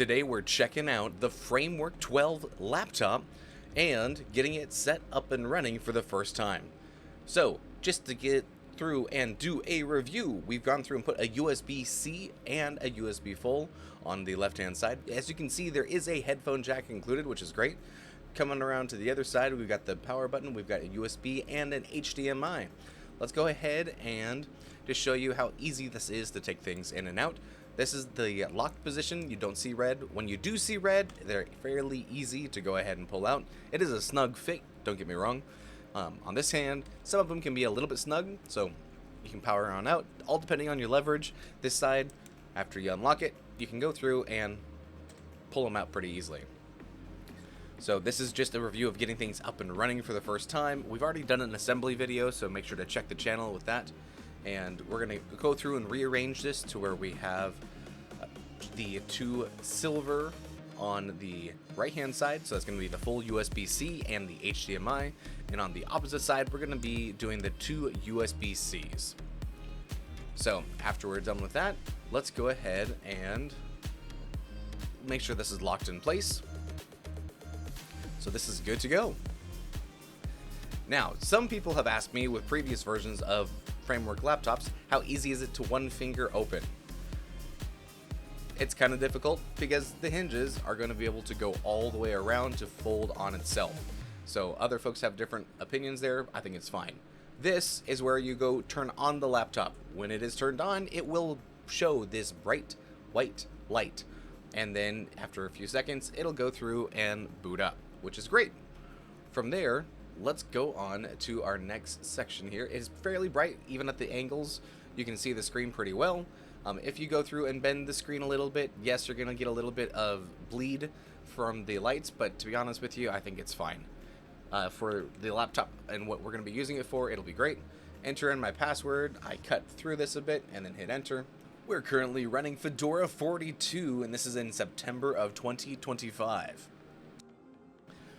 Today we're checking out the Framework 12 laptop and getting it set up and running for the first time. So just to get through and do a review, we've gone through and put a USB-C and a USB full on the left hand side. As you can see, there is a headphone jack included, which is great. Coming around to the other side, we've got the power button, we've got a USB and an HDMI. Let's go ahead and just show you how easy this is to take things in and out. This is the locked position. You don't see red. When you do see red, they're fairly easy to go ahead and pull out. It is a snug fit, don't get me wrong. On this hand, some of them can be a little bit snug, so you can power on out, all depending on your leverage. This side, after you unlock it, you can go through and pull them out pretty easily. So this is just a review of getting things up and running for the first time. We've already done an assembly video, so make sure to check the channel with that. And we're going to go through and rearrange this to where we have the two silver on the right hand side, so that's going to be the full USB-C and the HDMI, and on the opposite side we're going to be doing the two USB-Cs. So after we're done with that, let's go ahead and make sure this is locked in place. So this is good to go. Now, some people have asked me with previous versions of Framework laptops, how easy is it to one finger open? It's kind of difficult because the hinges are going to be able to go all the way around to fold on itself. So other folks have different opinions there. I think it's fine. This is where you go turn on the laptop. When it is turned on, it will show this bright white light. And then after a few seconds, it'll go through and boot up, which is great. From there, let's go on to our next section here. It's fairly bright, even at the angles. You can see the screen pretty well. If you go through and bend the screen a little bit, yes, you're going to get a little bit of bleed from the lights, but to be honest with you, I think it's fine. For the laptop and what we're going to be using it for, it'll be great. Enter in my password. I cut through this a bit and then hit enter. We're currently running Fedora 42, and this is in September of 2025.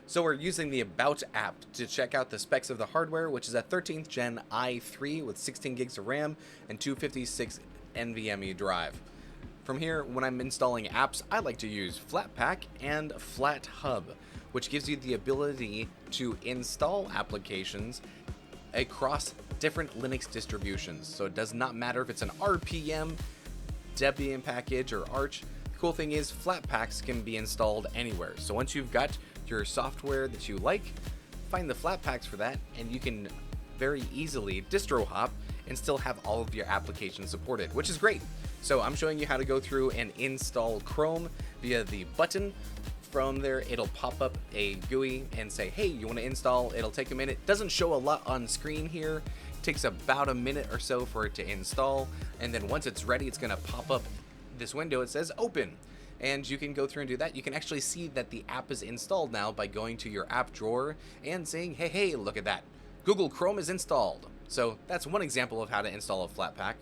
So we're using the About app to check out the specs of the hardware, which is a 13th gen i3 with 16 gigs of RAM and 256 NVMe drive. From here, when I'm installing apps, I like to use Flatpak and FlatHub, which gives you the ability to install applications across different Linux distributions. So it does not matter if it's an RPM, Debian package, or Arch. The cool thing is Flatpaks can be installed anywhere. So once you've got your software that you like, find the Flatpaks for that, and you can very easily distro hop and still have all of your applications supported, which is great. So I'm showing you how to go through and install Chrome via the button. From there, it'll pop up a GUI and say, hey, you want to install? It'll take a minute. Doesn't show a lot on screen here. It takes about a minute or so for it to install, and then once it's ready, it's going to pop up this window. It says open. And you can go through and do that. You can actually see that the app is installed now by going to your app drawer and saying, hey, look at that. Google Chrome is installed. So that's one example of how to install a Flatpak.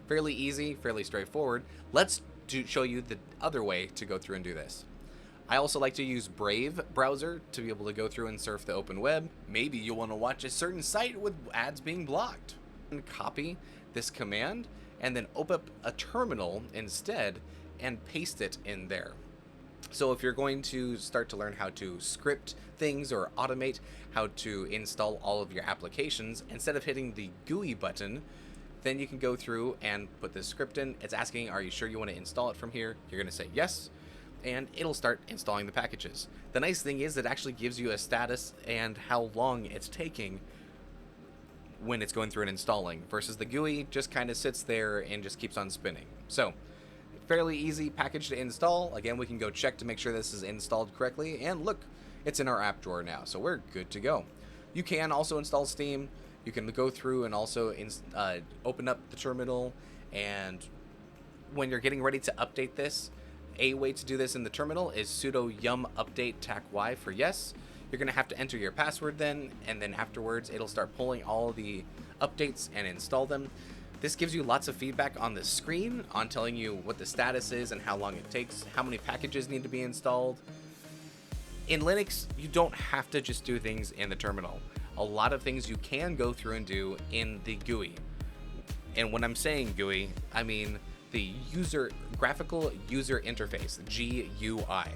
Fairly easy, fairly straightforward. Let's show you the other way to go through and do this. I also like to use Brave browser to be able to go through and surf the open web. Maybe you'll want to watch a certain site with ads being blocked. And copy this command and then open up a terminal instead and paste it in there. So if you're going to start to learn how to script things or automate how to install all of your applications, instead of hitting the GUI button, then you can go through and put this script in. It's asking, are you sure you want to install it from here? You're going to say yes, and it'll start installing the packages. The nice thing is it actually gives you a status and how long it's taking when it's going through and installing, versus the GUI just kind of sits there and just keeps on spinning. So fairly easy package to install. Again, we can go check to make sure this is installed correctly, and look, it's in our app drawer now, so we're good to go. You can also install Steam. You can go through and also open up the terminal, and when you're getting ready to update this, a way to do this in the terminal is sudo yum update tac-y for yes. You're going to have to enter your password then, and then afterwards it'll start pulling all the updates and install them. This gives you lots of feedback on the screen on telling you what the status is and how long it takes, how many packages need to be installed. In Linux, you don't have to just do things in the terminal. A lot of things you can go through and do in the GUI. And when I'm saying GUI, I mean the graphical user interface, GUI.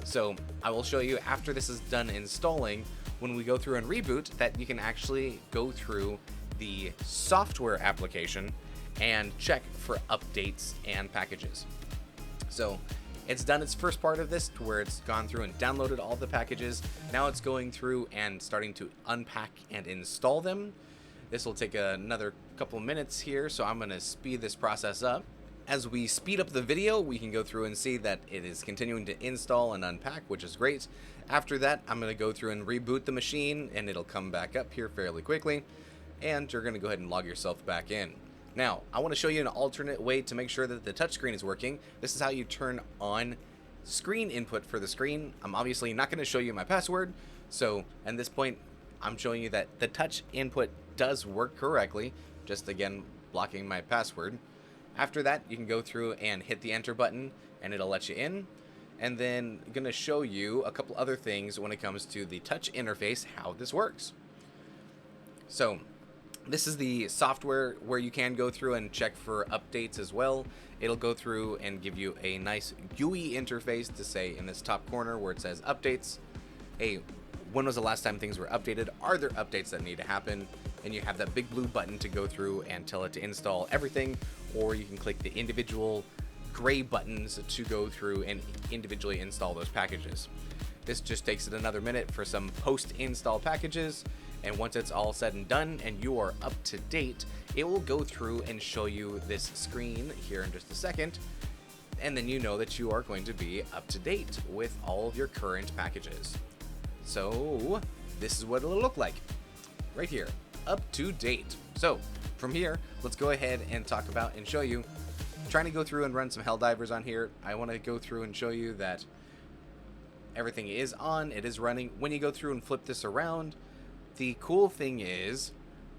So I will show you after this is done installing, when we go through and reboot, that you can actually go through the software application and check for updates and packages. So it's done its first part of this, to where it's gone through and downloaded all the packages. Now it's going through and starting to unpack and install them. This will take another couple minutes here, so I'm going to speed this process up. As we speed up the video, we can go through and see that it is continuing to install and unpack, which is great. After that, I'm going to go through and reboot the machine, and it'll come back up here fairly quickly, and you're going to go ahead and log yourself back in. Now, I want to show you an alternate way to make sure that the touchscreen is working. This is how you turn on screen input for the screen. I'm obviously not going to show you my password, so at this point, I'm showing you that the touch input does work correctly, just again, blocking my password. After that, you can go through and hit the enter button, and it'll let you in. And then I'm going to show you a couple other things when it comes to the touch interface, how this works. So this is the software where you can go through and check for updates as well. It'll go through and give you a nice GUI interface to say in this top corner where it says updates, hey, when was the last time things were updated? Are there updates that need to happen? And you have that big blue button to go through and tell it to install everything, or you can click the individual gray buttons to go through and individually install those packages. This just takes it another minute for some post-install packages, and once it's all said and done and you are up to date, it will go through and show you this screen here in just a second, and then you know that you are going to be up to date with all of your current packages. So this is what it'll look like right here, up to date. So from here, let's go ahead and talk about and show you. I'm trying to go through and run some Helldivers on here. I want to go through and show you that everything is on, it is running. When you go through and flip this around, the cool thing is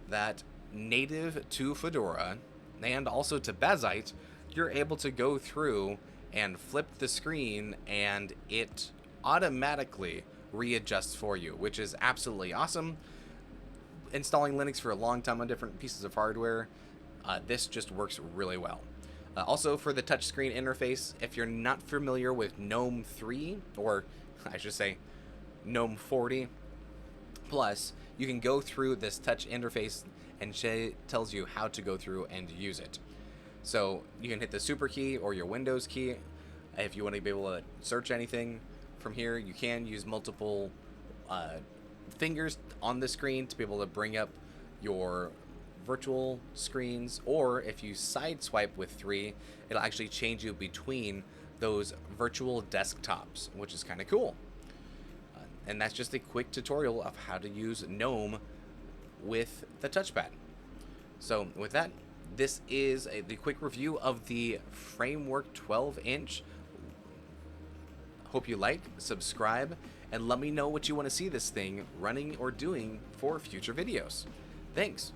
that native to Fedora and also to Bazite, you're able to go through and flip the screen and it automatically readjusts for you, which is absolutely awesome. Installing Linux for a long time on different pieces of hardware, this just works really well. Also for the touchscreen interface, if you're not familiar with GNOME 3, or I should say GNOME 40 Plus, you can go through this touch interface and it tells you how to go through and use it. So you can hit the super key or your Windows key. If you want to be able to search anything from here, you can use multiple fingers on the screen to be able to bring up your virtual screens, or if you side swipe with 3, it'll actually change you between those virtual desktops, which is kind of cool. And that's just a quick tutorial of how to use GNOME with the touchpad. So with that, this is the quick review of the Framework 12-inch. Hope you like, subscribe, and let me know what you want to see this thing running or doing for future videos. Thanks.